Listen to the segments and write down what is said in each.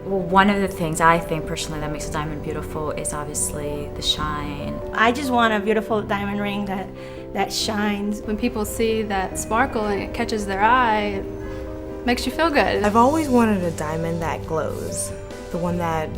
Well, one of the things I think personally that makes a diamond beautiful is obviously the shine. I just want a beautiful diamond ring that shines. When people see that sparkle and it catches their eye, it makes you feel good. I've always wanted a diamond that glows, the one that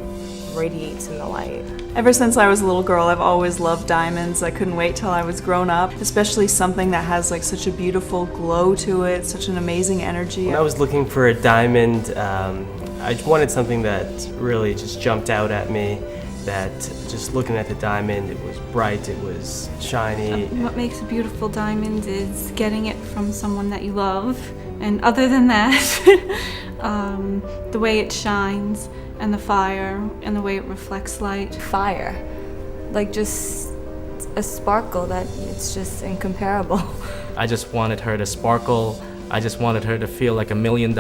radiates in the light. Ever since I was a little girl, I've always loved diamonds. I couldn't wait till I was grown up, especially something that has like such a beautiful glow to it, such an amazing energy. When I was looking for a diamond, I wanted something that really just jumped out at me, that just looking at the diamond, it was bright, it was shiny. What makes a beautiful diamond is getting it from someone that you love. And other than that, the way it shines, and the fire, and the way it reflects light. Fire, like just a sparkle that it's just incomparable. I just wanted her to sparkle. I just wanted her to feel like $1 million.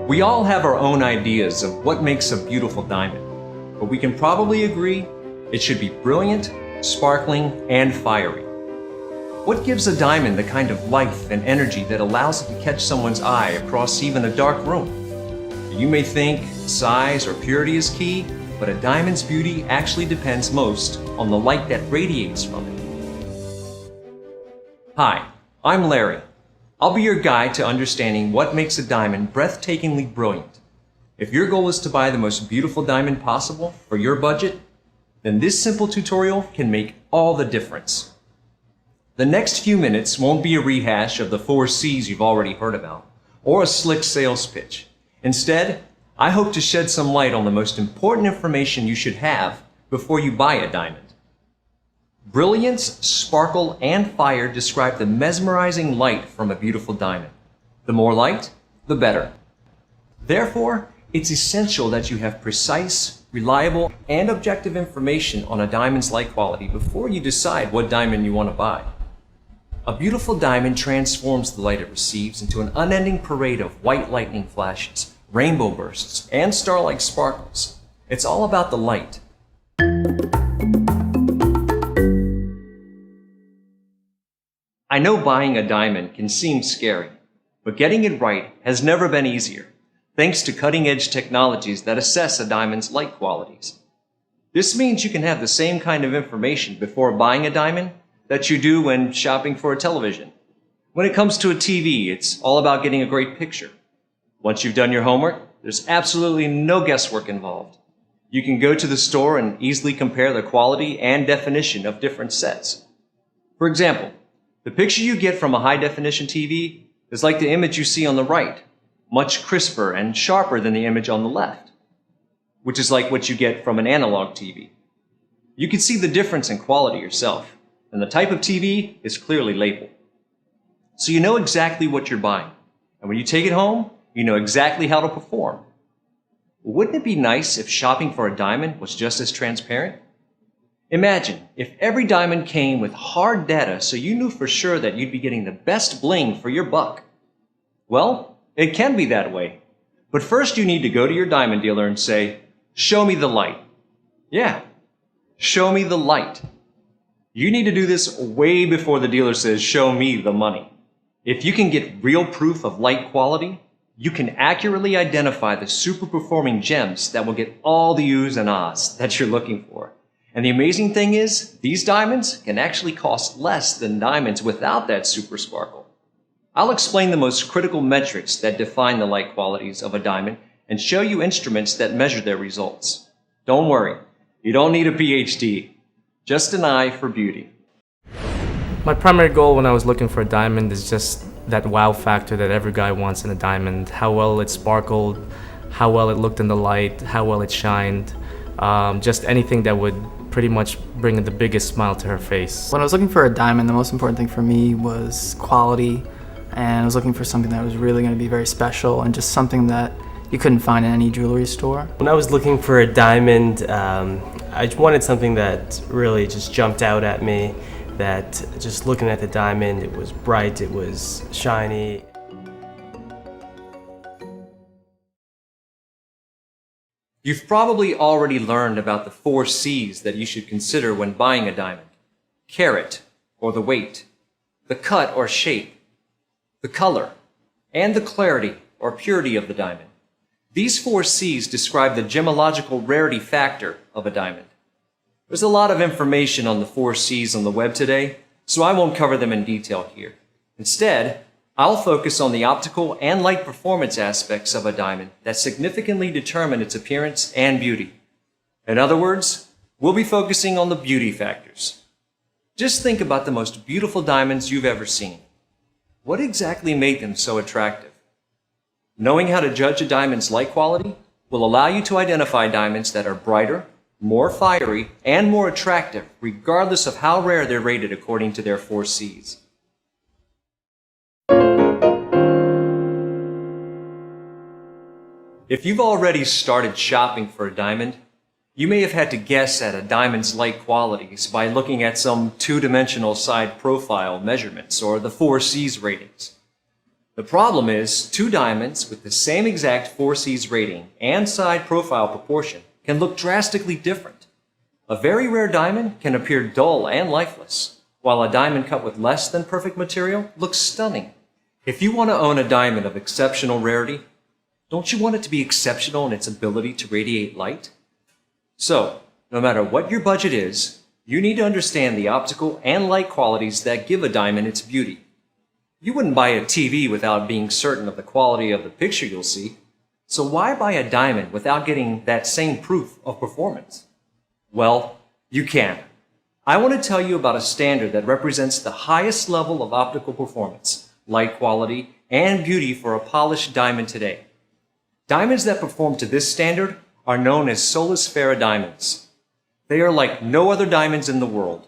We all have our own ideas of what makes a beautiful diamond, but we can probably agree it should be brilliant, sparkling, and fiery. What gives a diamond the kind of life and energy that allows it to catch someone's eye across even a dark room? You may think size or purity is key, but a diamond's beauty actually depends most on the light that radiates from it. Hi, I'm Larry. I'll be your guide to understanding what makes a diamond breathtakingly brilliant. If your goal is to buy the most beautiful diamond possible for your budget, then this simple tutorial can make all the difference. The next few minutes won't be a rehash of the 4 C's you've already heard about, or a slick sales pitch. Instead, I hope to shed some light on the most important information you should have before you buy a diamond. Brilliance, sparkle, and fire describe the mesmerizing light from a beautiful diamond. The more light, the better. Therefore, it's essential that you have precise, reliable, and objective information on a diamond's light quality before you decide what diamond you want to buy. A beautiful diamond transforms the light it receives into an unending parade of white lightning flashes, rainbow bursts, and star-like sparkles. It's all about the light. I know buying a diamond can seem scary, but getting it right has never been easier, thanks to cutting-edge technologies that assess a diamond's light qualities. This means you can have the same kind of information before buying a diamond that you do when shopping for a television. When it comes to a TV, it's all about getting a great picture. Once you've done your homework, there's absolutely no guesswork involved. You can go to the store and easily compare the quality and definition of different sets. For example, the picture you get from a high-definition TV is like the image you see on the right, much crisper and sharper than the image on the left, which is like what you get from an analog TV. You can see the difference in quality yourself, and the type of TV is clearly labeled. So you know exactly what you're buying, and when you take it home, you know exactly how to perform. Wouldn't it be nice if shopping for a diamond was just as transparent? Imagine if every diamond came with hard data so you knew for sure that you'd be getting the best bling for your buck. Well, it can be that way. But first you need to go to your diamond dealer and say, "Show me the light." Yeah, show me the light. You need to do this way before the dealer says, "Show me the money." If you can get real proof of light quality, you can accurately identify the super-performing gems that will get all the oohs and ahs that you're looking for. And the amazing thing is, these diamonds can actually cost less than diamonds without that super sparkle. I'll explain the most critical metrics that define the light qualities of a diamond and show you instruments that measure their results. Don't worry, you don't need a PhD, just an eye for beauty. My primary goal when I was looking for a diamond is just that wow factor that every guy wants in a diamond. How well it sparkled, how well it looked in the light, how well it shined. Just anything that would pretty much bring the biggest smile to her face. When I was looking for a diamond, the most important thing for me was quality, and I was looking for something that was really going to be very special and just something that you couldn't find in any jewelry store. When I was looking for a diamond, I wanted something that really just jumped out at me, that just looking at the diamond, it was bright, it was shiny. You've probably already learned about the 4 C's that you should consider when buying a diamond: carat, or the weight, the cut or shape, the color, and the clarity or purity of the diamond. These 4 C's describe the gemological rarity factor of a diamond. There's a lot of information on the 4 C's on the web today, so I won't cover them in detail here. Instead, I'll focus on the optical and light performance aspects of a diamond that significantly determine its appearance and beauty. In other words, we'll be focusing on the beauty factors. Just think about the most beautiful diamonds you've ever seen. What exactly made them so attractive? Knowing how to judge a diamond's light quality will allow you to identify diamonds that are brighter, more fiery, and more attractive, regardless of how rare they're rated according to their 4 C's. If you've already started shopping for a diamond, you may have had to guess at a diamond's light qualities by looking at some 2-dimensional side profile measurements or the 4 C's ratings. The problem is, 2 diamonds with the same exact 4 C's rating and side profile proportion can look drastically different. A very rare diamond can appear dull and lifeless, while a diamond cut with less than perfect material looks stunning. If you want to own a diamond of exceptional rarity, don't you want it to be exceptional in its ability to radiate light? So, no matter what your budget is, you need to understand the optical and light qualities that give a diamond its beauty. You wouldn't buy a TV without being certain of the quality of the picture you'll see. So why buy a diamond without getting that same proof of performance? Well, you can. I want to tell you about a standard that represents the highest level of optical performance, light quality, and beauty for a polished diamond today. Diamonds that perform to this standard are known as Solasfera diamonds. They are like no other diamonds in the world.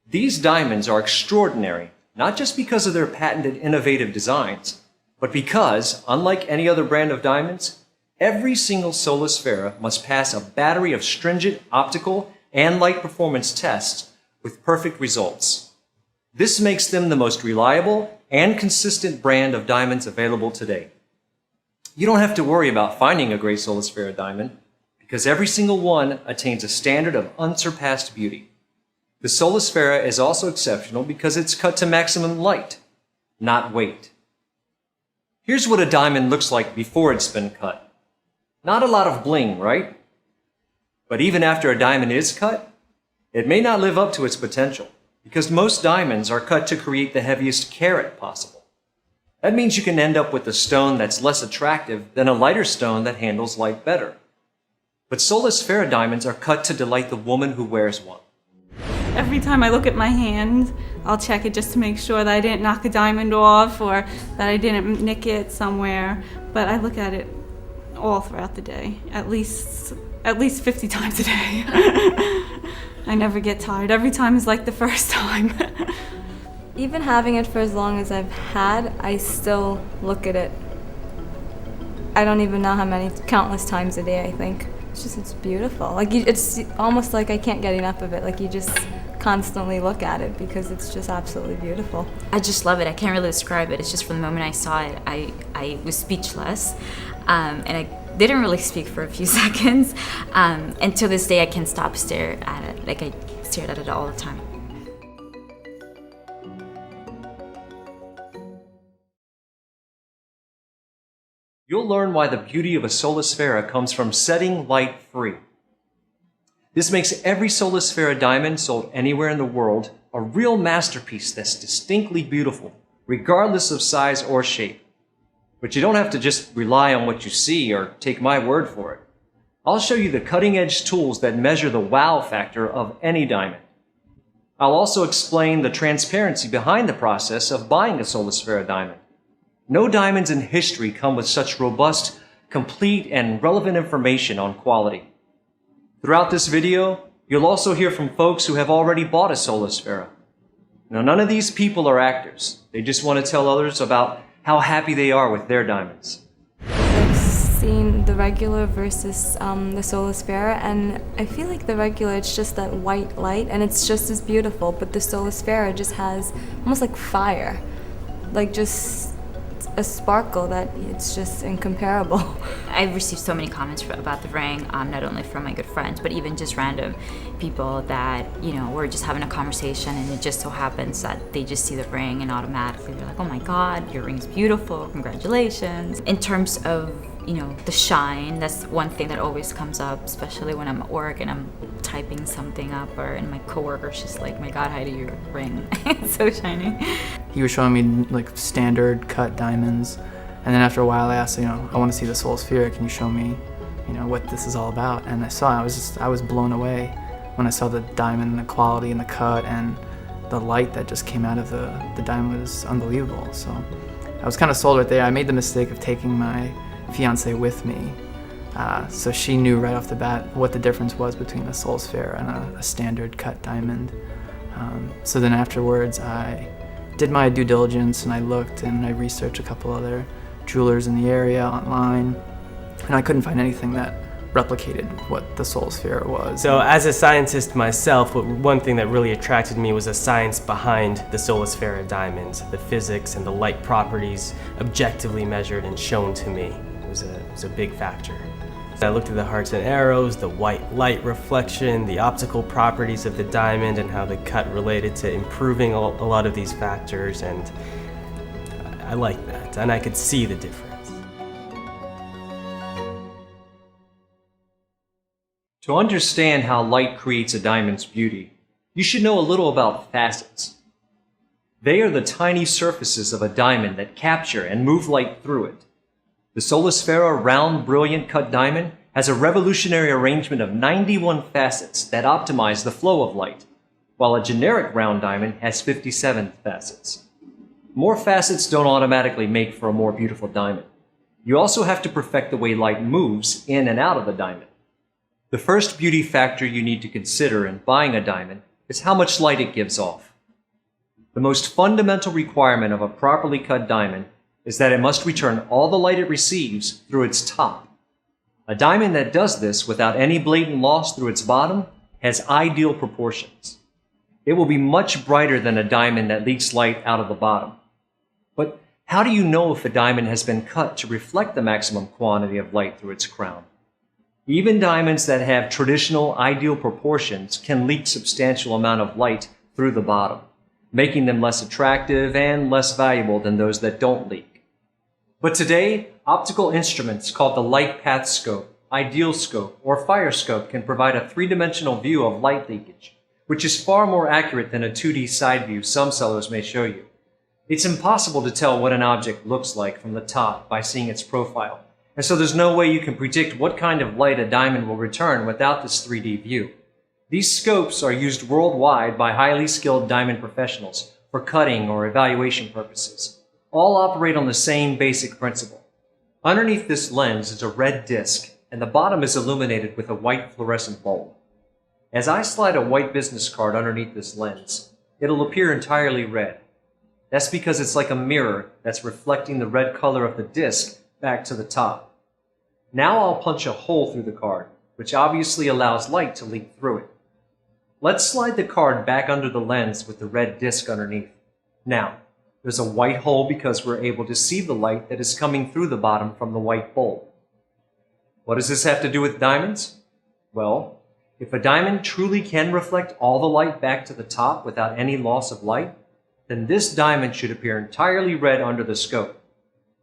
These diamonds are extraordinary, not just because of their patented innovative designs, but because, unlike any other brand of diamonds, every single Solasfera must pass a battery of stringent optical and light performance tests with perfect results. This makes them the most reliable and consistent brand of diamonds available today. You don't have to worry about finding a great Solasfera diamond, because every single one attains a standard of unsurpassed beauty. The Solasfera is also exceptional because it's cut to maximum light, not weight. Here's what a diamond looks like before it's been cut. Not a lot of bling, right? But even after a diamond is cut, it may not live up to its potential, because most diamonds are cut to create the heaviest carat possible. That means you can end up with a stone that's less attractive than a lighter stone that handles light better. But Solasfera diamonds are cut to delight the woman who wears one. Every time I look at my hand, I'll check it just to make sure that I didn't knock a diamond off or that I didn't nick it somewhere. But I look at it all throughout the day, at least 50 times a day. I never get tired. Every time is like the first time. Even having it for as long as I've had, I still look at it. I don't even know how many, countless times a day, I think. It's beautiful. It's almost like I can't get enough of it. Like, you just constantly look at it because it's just absolutely beautiful. I just love it. I can't really describe it. It's just from the moment I saw it, I was speechless. And I didn't really speak for a few seconds. And to this day, I can't stop staring at it. Like, I stared at it all the time. You'll learn why the beauty of a Solasfera comes from setting light free. This makes every Solasfera diamond sold anywhere in the world a real masterpiece that's distinctly beautiful, regardless of size or shape. But you don't have to just rely on what you see or take my word for it. I'll show you the cutting-edge tools that measure the wow factor of any diamond. I'll also explain the transparency behind the process of buying a Solasfera diamond. No diamonds in history come with such robust, complete, and relevant information on quality. Throughout this video, you'll also hear from folks who have already bought a Solasfera. Now, none of these people are actors. They just want to tell others about how happy they are with their diamonds. I've seen the regular versus the Solasfera, and I feel like the regular, it's just that white light, and it's just as beautiful, but the Solasfera just has almost like fire. Like, just a sparkle that it's just incomparable. I've received so many comments about the ring, not only from my good friends, but even just random people that, we're just having a conversation and it just so happens that they just see the ring and automatically they're like, oh my God, your ring's beautiful, congratulations. In terms of, the shine, that's one thing that always comes up, especially when I'm at work and I'm typing something up and my coworker's just like, my God, Heidi, your ring, it's so shiny. He was showing me like standard cut diamonds, and then after a while I asked, I want to see the Solasfera, can you show me, what this is all about? And I was blown away when I saw the diamond and the quality and the cut and the light that just came out of the diamond was unbelievable. So I was kind of sold right there. I made the mistake of taking my fiance with me, so she knew right off the bat what the difference was between a Solasfera and a standard cut diamond. So then afterwards I did my due diligence and I looked and I researched a couple other jewelers in the area online, and I couldn't find anything that replicated what the Solasfera was. So as a scientist myself, one thing that really attracted me was the science behind the Solasfera diamonds, the physics and the light properties objectively measured and shown to me. It was a big factor. I looked at the hearts and arrows, the white light reflection, the optical properties of the diamond, and how the cut related to improving a lot of these factors, and I liked that, and I could see the difference. To understand how light creates a diamond's beauty, you should know a little about facets. They are the tiny surfaces of a diamond that capture and move light through it. The Solasfera round brilliant cut diamond has a revolutionary arrangement of 91 facets that optimize the flow of light, while a generic round diamond has 57 facets. More facets don't automatically make for a more beautiful diamond. You also have to perfect the way light moves in and out of the diamond. The first beauty factor you need to consider in buying a diamond is how much light it gives off. The most fundamental requirement of a properly cut diamond is that it must return all the light it receives through its top. A diamond that does this without any blatant loss through its bottom has ideal proportions. It will be much brighter than a diamond that leaks light out of the bottom. But how do you know if a diamond has been cut to reflect the maximum quantity of light through its crown? Even diamonds that have traditional ideal proportions can leak substantial amount of light through the bottom, making them less attractive and less valuable than those that don't leak. But today, optical instruments called the light path scope, ideal scope, or fire scope can provide a three-dimensional view of light leakage, which is far more accurate than a 2D side view some sellers may show you. It's impossible to tell what an object looks like from the top by seeing its profile, and so there's no way you can predict what kind of light a diamond will return without this 3D view. These scopes are used worldwide by highly skilled diamond professionals for cutting or evaluation purposes. All operate on the same basic principle. Underneath this lens is a red disc, and the bottom is illuminated with a white fluorescent bulb. As I slide a white business card underneath this lens, it'll appear entirely red. That's because it's like a mirror that's reflecting the red color of the disc back to the top. Now I'll punch a hole through the card, which obviously allows light to leak through it. Let's slide the card back under the lens with the red disc underneath. Now, there's a white hole because we're able to see the light that is coming through the bottom from the white bulb. What does this have to do with diamonds? Well, if a diamond truly can reflect all the light back to the top without any loss of light, then this diamond should appear entirely red under the scope.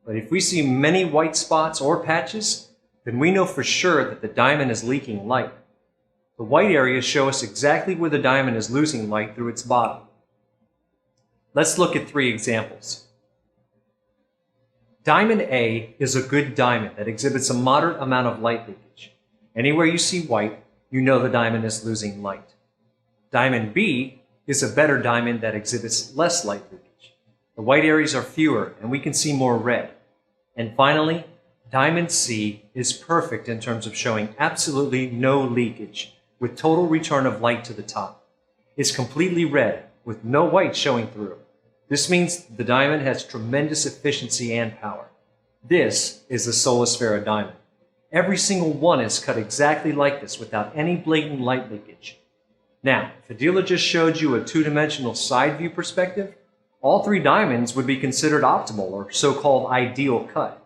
But if we see many white spots or patches, then we know for sure that the diamond is leaking light. The white areas show us exactly where the diamond is losing light through its bottom. Let's look at 3 examples. Diamond A is a good diamond that exhibits a moderate amount of light leakage. Anywhere you see white, you know the diamond is losing light. Diamond B is a better diamond that exhibits less light leakage. The white areas are fewer and we can see more red. And finally, Diamond C is perfect in terms of showing absolutely no leakage, with total return of light to the top. It's completely red, with no white showing through. This means the diamond has tremendous efficiency and power. This is the Solasfera diamond. Every single one is cut exactly like this without any blatant light leakage. Now, if the dealer just showed you a 2-dimensional side view perspective, All three diamonds would be considered optimal or so-called ideal cut.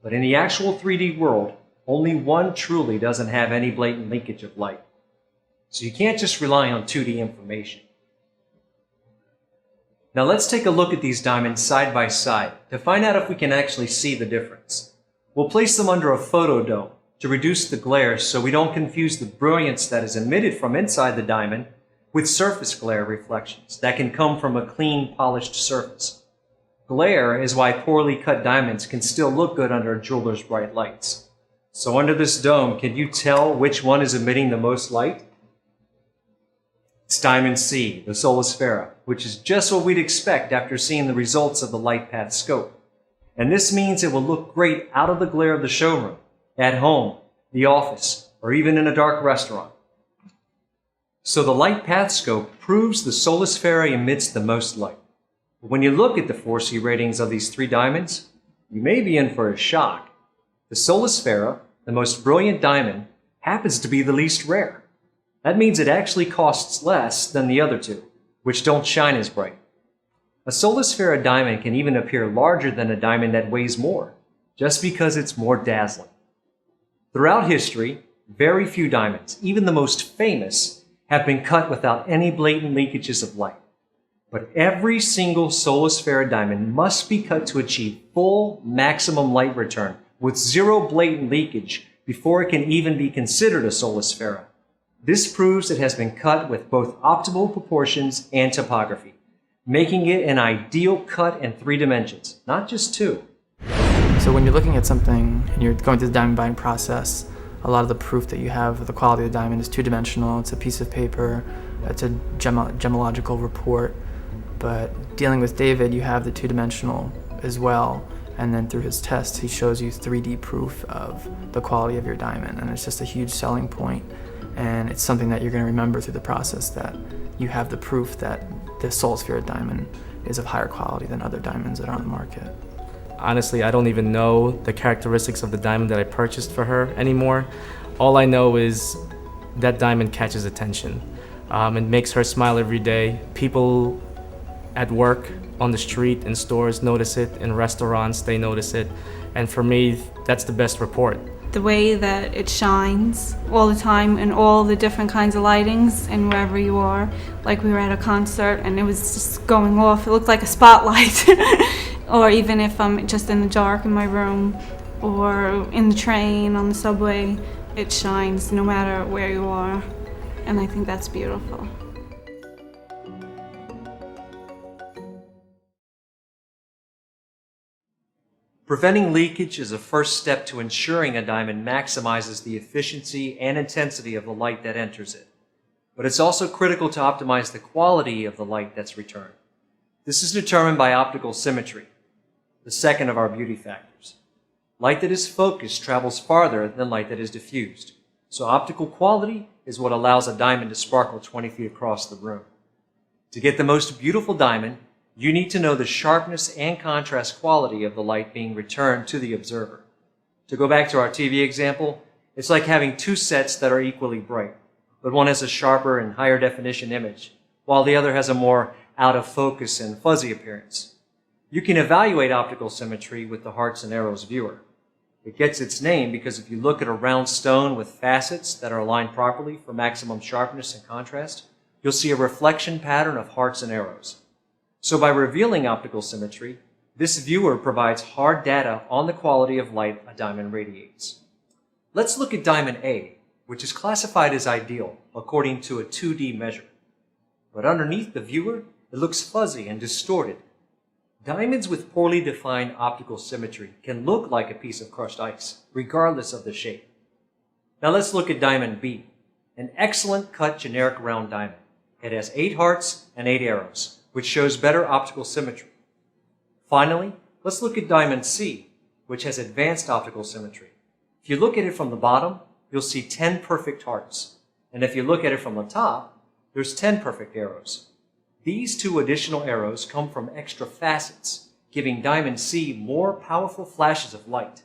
But in the actual 3D world, only one truly doesn't have any blatant leakage of light. So you can't just rely on 2D information. Now let's take a look at these diamonds side by side to find out if we can actually see the difference. We'll place them under a photodome to reduce the glare so we don't confuse the brilliance that is emitted from inside the diamond with surface glare reflections that can come from a clean, polished surface. Glare is why poorly cut diamonds can still look good under a jeweler's bright lights. So under this dome, can you tell which one is emitting the most light? It's diamond C, the Solasfera, which is just what we'd expect after seeing the results of the light path scope. And this means it will look great out of the glare of the showroom, at home, the office, or even in a dark restaurant. So the light path scope proves the Solasfera emits the most light. But when you look at the 4C ratings of these three diamonds, you may be in for a shock. The Solasfera, the most brilliant diamond, happens to be the least rare. That means it actually costs less than the other two, which don't shine as bright. A Solasfera diamond can even appear larger than a diamond that weighs more, just because it's more dazzling. Throughout history, very few diamonds, even the most famous, have been cut without any blatant leakages of light. But every single Solasfera diamond must be cut to achieve full maximum light return with zero blatant leakage before it can even be considered a Solasfera. This proves it has been cut with both optimal proportions and topography, making it an ideal cut in 3 dimensions, not just 2. So when you're looking at something and you're going through the diamond buying process, a lot of the proof that you have of the quality of the diamond is 2-dimensional. It's a piece of paper, it's a gemological report. But dealing with David, you have the 2-dimensional as well. And then through his tests, he shows you 3D proof of the quality of your diamond. And it's just a huge selling point. And it's something that you're going to remember through the process, that you have the proof that the Solasfera diamond is of higher quality than other diamonds that are on the market. Honestly, I don't even know the characteristics of the diamond that I purchased for her anymore. All I know is that diamond catches attention. It makes her smile every day. People at work, on the street, in stores notice it. In restaurants, they notice it. And for me, that's the best report. The way that it shines all the time in all the different kinds of lightings and wherever you are. Like we were at a concert and it was just going off. It looked like a spotlight. Or even if I'm just in the dark in my room or in the train, on the subway, it shines no matter where you are. And I think that's beautiful. Preventing leakage is a first step to ensuring a diamond maximizes the efficiency and intensity of the light that enters it. But it's also critical to optimize the quality of the light that's returned. This is determined by optical symmetry, the second of our beauty factors. Light that is focused travels farther than light that is diffused. So optical quality is what allows a diamond to sparkle 20 feet across the room. To get the most beautiful diamond, you need to know the sharpness and contrast quality of the light being returned to the observer. To go back to our TV example, it's like having 2 sets that are equally bright, but one has a sharper and higher definition image, while the other has a more out of focus and fuzzy appearance. You can evaluate optical symmetry with the Hearts and Arrows viewer. It gets its name because if you look at a round stone with facets that are aligned properly for maximum sharpness and contrast, you'll see a reflection pattern of hearts and arrows. So by revealing optical symmetry, this viewer provides hard data on the quality of light a diamond radiates. Let's look at diamond A, which is classified as ideal according to a 2D measure. But underneath the viewer, it looks fuzzy and distorted. Diamonds with poorly defined optical symmetry can look like a piece of crushed ice, regardless of the shape. Now let's look at diamond B, an excellent cut generic round diamond. It has 8 hearts and 8 arrows, which shows better optical symmetry. Finally, let's look at diamond C, which has advanced optical symmetry. If you look at it from the bottom, you'll see 10 perfect hearts. And if you look at it from the top, there's 10 perfect arrows. These 2 additional arrows come from extra facets, giving diamond C more powerful flashes of light.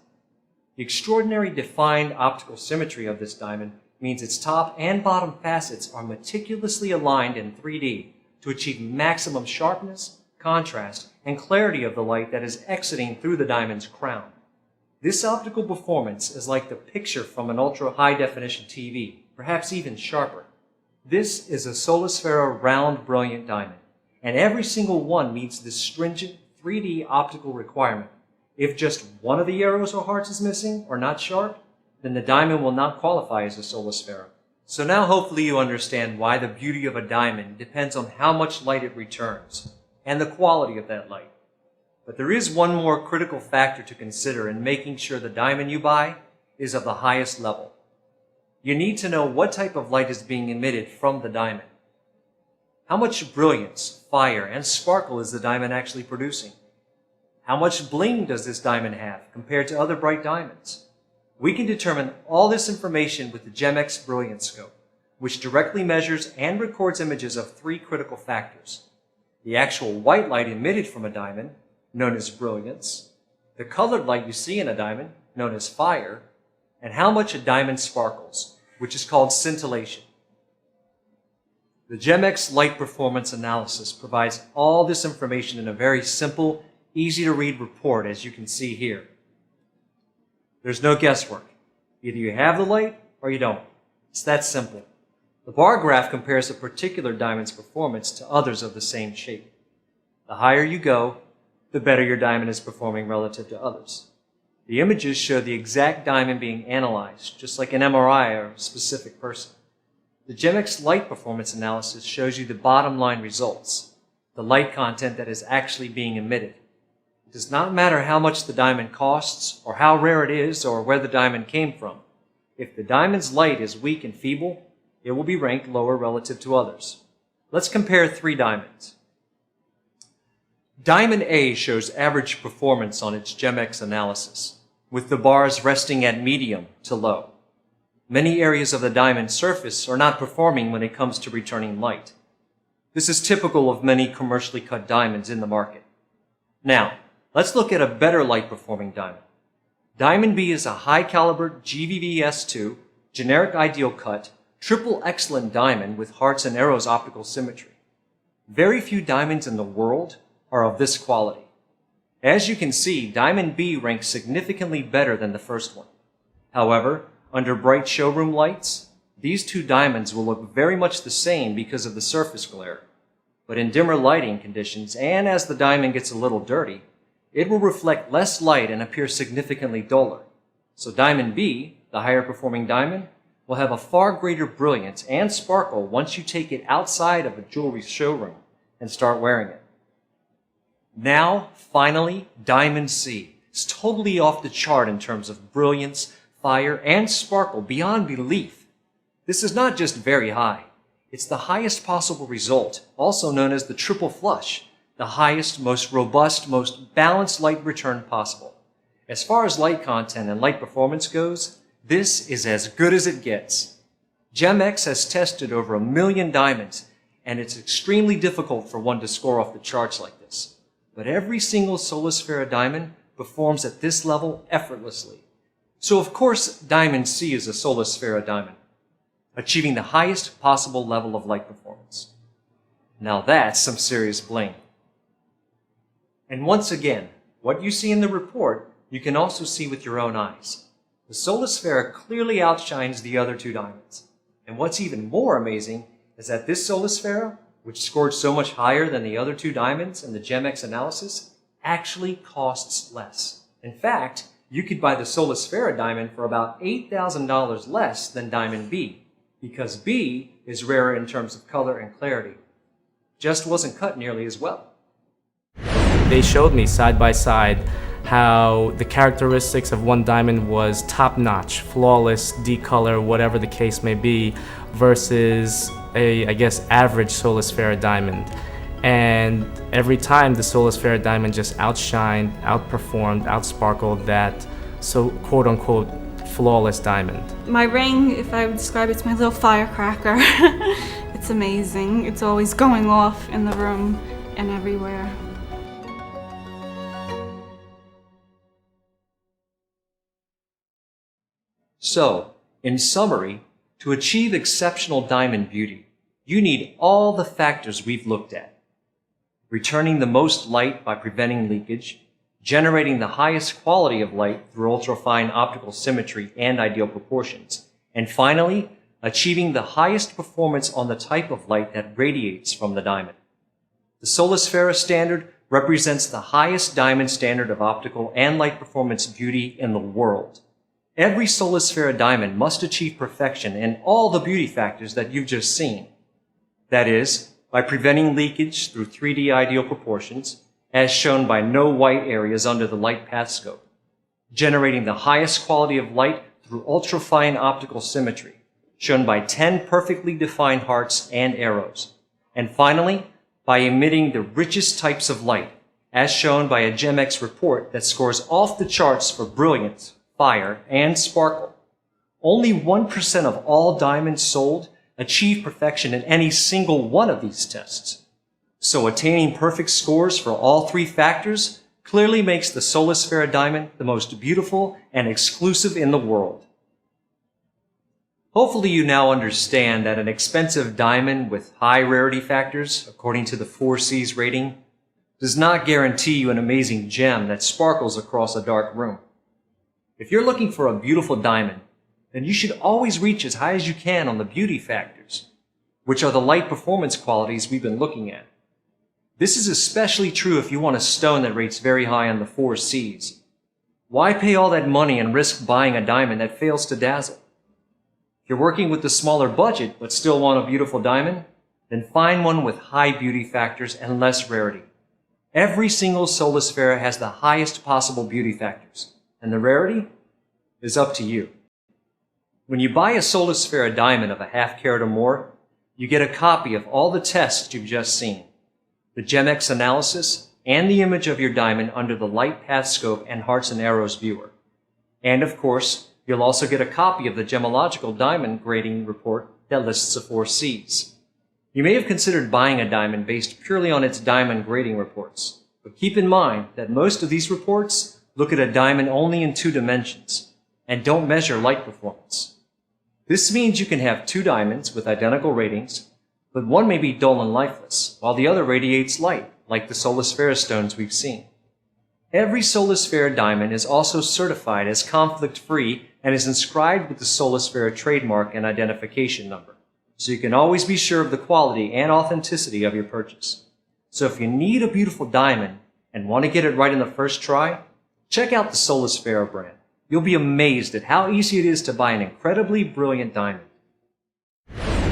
The extraordinary defined optical symmetry of this diamond means its top and bottom facets are meticulously aligned in 3D to achieve maximum sharpness, contrast, and clarity of the light that is exiting through the diamond's crown. This optical performance is like the picture from an ultra-high-definition TV, perhaps even sharper. This is a Solasfera round brilliant diamond, and every single one meets this stringent 3D optical requirement. If just one of the arrows or hearts is missing or not sharp, then the diamond will not qualify as a Solasfera. So now hopefully you understand why the beauty of a diamond depends on how much light it returns, and the quality of that light. But there is one more critical factor to consider in making sure the diamond you buy is of the highest level. You need to know what type of light is being emitted from the diamond. How much brilliance, fire, and sparkle is the diamond actually producing? How much bling does this diamond have compared to other bright diamonds? We can determine all this information with the GEMX Brilliance Scope, which directly measures and records images of three critical factors: the actual white light emitted from a diamond, known as brilliance, the colored light you see in a diamond, known as fire, and how much a diamond sparkles, which is called scintillation. The GEMX Light Performance Analysis provides all this information in a very simple, easy-to-read report, as you can see here. There's no guesswork. Either you have the light or you don't. It's that simple. The bar graph compares a particular diamond's performance to others of the same shape. The higher you go, the better your diamond is performing relative to others. The images show the exact diamond being analyzed, just like an MRI or a specific person. The GEMX Light Performance Analysis shows you the bottom line results, the light content that is actually being emitted. It does not matter how much the diamond costs, or how rare it is, or where the diamond came from. If the diamond's light is weak and feeble, it will be ranked lower relative to others. Let's compare three diamonds. Diamond A shows average performance on its GEMX analysis, with the bars resting at medium to low. Many areas of the diamond surface are not performing when it comes to returning light. This is typical of many commercially cut diamonds in the market. Now, let's look at a better light-performing diamond. Diamond B is a high-caliber GVVS2, generic ideal cut, triple excellent diamond with hearts and arrows optical symmetry. Very few diamonds in the world are of this quality. As you can see, Diamond B ranks significantly better than the first one. However, under bright showroom lights, these two diamonds will look very much the same because of the surface glare. But in dimmer lighting conditions, and as the diamond gets a little dirty, it will reflect less light and appear significantly duller. So Diamond B, the higher performing diamond, will have a far greater brilliance and sparkle once you take it outside of a jewelry showroom and start wearing it. Now, finally, Diamond C is totally off the chart in terms of brilliance, fire, and sparkle beyond belief. This is not just very high. It's the highest possible result, also known as the triple flush, the highest, most robust, most balanced light return possible. As far as light content and light performance goes, this is as good as it gets. GEMX has tested over 1 million diamonds, and it's extremely difficult for one to score off the charts like this. But every single Solasfera diamond performs at this level effortlessly. So of course, Diamond C is a Solasfera diamond, achieving the highest possible level of light performance. Now that's some serious bling. And once again, what you see in the report, you can also see with your own eyes. The Solasfera clearly outshines the other two diamonds. And what's even more amazing is that this Solasfera, which scored so much higher than the other two diamonds in the GEMX analysis, actually costs less. In fact, you could buy the Solasfera diamond for about $8,000 less than Diamond B, because B is rarer in terms of color and clarity. Just wasn't cut nearly as well. They showed me side by side how the characteristics of one diamond was top-notch, flawless, D-color, whatever the case may be, versus a, I guess, average Solasfera diamond. And every time the Solasfera diamond just outshined, outperformed, outsparkled that so quote-unquote flawless diamond. My ring, if I would describe it, it's my little firecracker. It's amazing. It's always going off in the room and everywhere. So, in summary, to achieve exceptional diamond beauty, you need all the factors we've looked at. returning the most light by preventing leakage, generating the highest quality of light through ultrafine optical symmetry and ideal proportions, and finally, achieving the highest performance on the type of light that radiates from the diamond. The Solasfera standard represents the highest diamond standard of optical and light performance beauty in the world. Every Solasfera diamond must achieve perfection in all the beauty factors that you've just seen. That is, by preventing leakage through 3D ideal proportions, as shown by no white areas under the light path scope, generating the highest quality of light through ultrafine optical symmetry, shown by 10 perfectly defined hearts and arrows, and finally, by emitting the richest types of light, as shown by a GEMX report that scores off the charts for brilliance, fire, and sparkle. Only 1% of all diamonds sold achieve perfection in any single one of these tests. So attaining perfect scores for all three factors clearly makes the Solasfera diamond the most beautiful and exclusive in the world. Hopefully you now understand that an expensive diamond with high rarity factors, according to the 4Cs rating, does not guarantee you an amazing gem that sparkles across a dark room. If you're looking for a beautiful diamond, then you should always reach as high as you can on the beauty factors, which are the light performance qualities we've been looking at. This is especially true if you want a stone that rates very high on the 4Cs. Why pay all that money and risk buying a diamond that fails to dazzle? If you're working with the smaller budget but still want a beautiful diamond, then find one with high beauty factors and less rarity. Every single Solasfera has the highest possible beauty factors, and the rarity is up to you. When you buy a Solasfera diamond of a ½ carat or more, you get a copy of all the tests you've just seen, the GEMX analysis, and the image of your diamond under the light path scope and hearts and arrows viewer. And of course, you'll also get a copy of the gemological diamond grading report that lists the 4Cs. You may have considered buying a diamond based purely on its diamond grading reports, but keep in mind that most of these reports look at a diamond only in 2 dimensions and don't measure light performance. This means you can have 2 diamonds with identical ratings, but one may be dull and lifeless, while the other radiates light, like the Solasfera stones we've seen. Every Solasfera diamond is also certified as conflict-free and is inscribed with the Solasfera trademark and identification number, so you can always be sure of the quality and authenticity of your purchase. So if you need a beautiful diamond and want to get it right in the first try, check out the Solasfera brand. You'll be amazed at how easy it is to buy an incredibly brilliant diamond.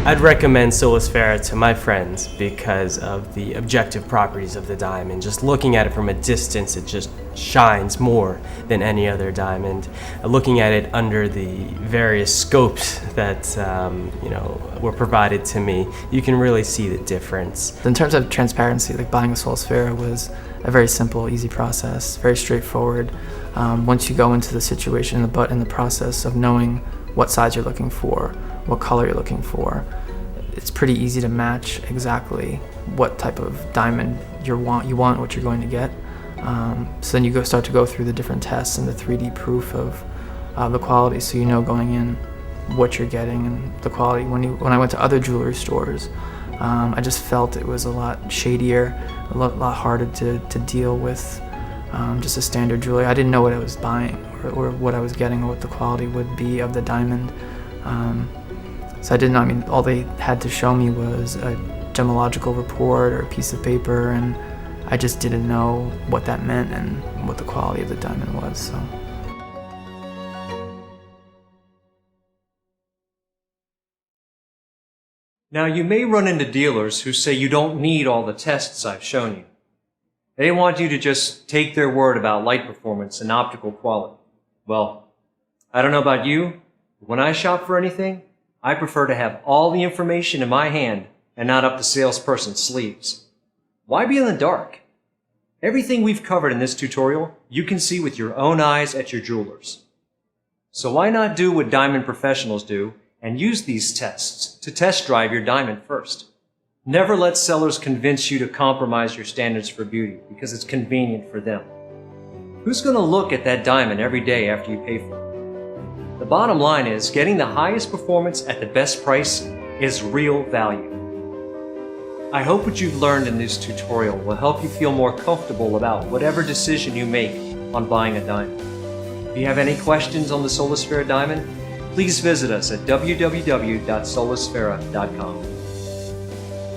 I'd recommend Solasfera to my friends because of the objective properties of the diamond. Just looking at it from a distance, it just shines more than any other diamond. Looking at it under the various scopes that were provided to me, you can really see the difference. In terms of transparency, like buying a Solasfera was a very simple, easy process, very straightforward. Once you go into the situation in the process of knowing what size you're looking for, what color you're looking for, it's pretty easy to match exactly what type of diamond you want, what you're going to get. So then you start to go through the different tests and the 3D proof of the quality, so you know going in what you're getting and the quality. When I went to other jewelry stores, I just felt it was a lot shadier, a lot harder to deal with. Just a standard jewelry. I didn't know what I was buying or what I was getting or what the quality would be of the diamond. So I didn't know. I mean, all they had to show me was a gemological report or a piece of paper, and I just didn't know what that meant and what the quality of the diamond was. So. Now you may run into dealers who say you don't need all the tests I've shown you. They want you to just take their word about light performance and optical quality. Well, I don't know about you, but when I shop for anything, I prefer to have all the information in my hand and not up the salesperson's sleeves. Why be in the dark? Everything we've covered in this tutorial, you can see with your own eyes at your jewelers. So why not do what diamond professionals do and use these tests to test drive your diamond first? Never let sellers convince you to compromise your standards for beauty because it's convenient for them. Who's going to look at that diamond every day after you pay for it? The bottom line is getting the highest performance at the best price is real value. I hope what you've learned in this tutorial will help you feel more comfortable about whatever decision you make on buying a diamond. If you have any questions on the Solasfera diamond, please visit us at www.solasfera.com.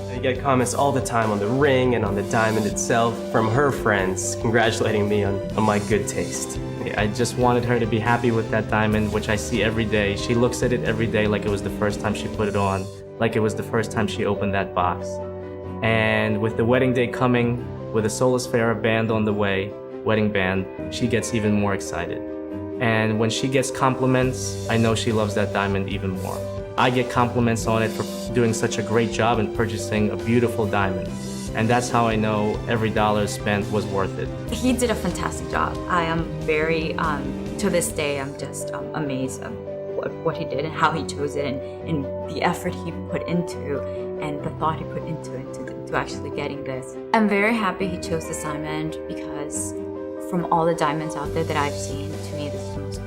I get comments all the time on the ring and on the diamond itself from her friends congratulating me on my good taste. I just wanted her to be happy with that diamond, which I see every day. She looks at it every day like it was the first time she put it on, like it was the first time she opened that box. And with the wedding day coming, with a Solasfera band on the way, wedding band, she gets even more excited. And when she gets compliments, I know she loves that diamond even more. I get compliments on it for doing such a great job in purchasing a beautiful diamond. And that's how I know every dollar spent was worth it. He did a fantastic job. I am very, to this day, I'm just amazed of what he did and how he chose it and the effort he put into and the thought he put into it to actually getting this. I'm very happy he chose this diamond because from all the diamonds out there that I've seen, to me this is the most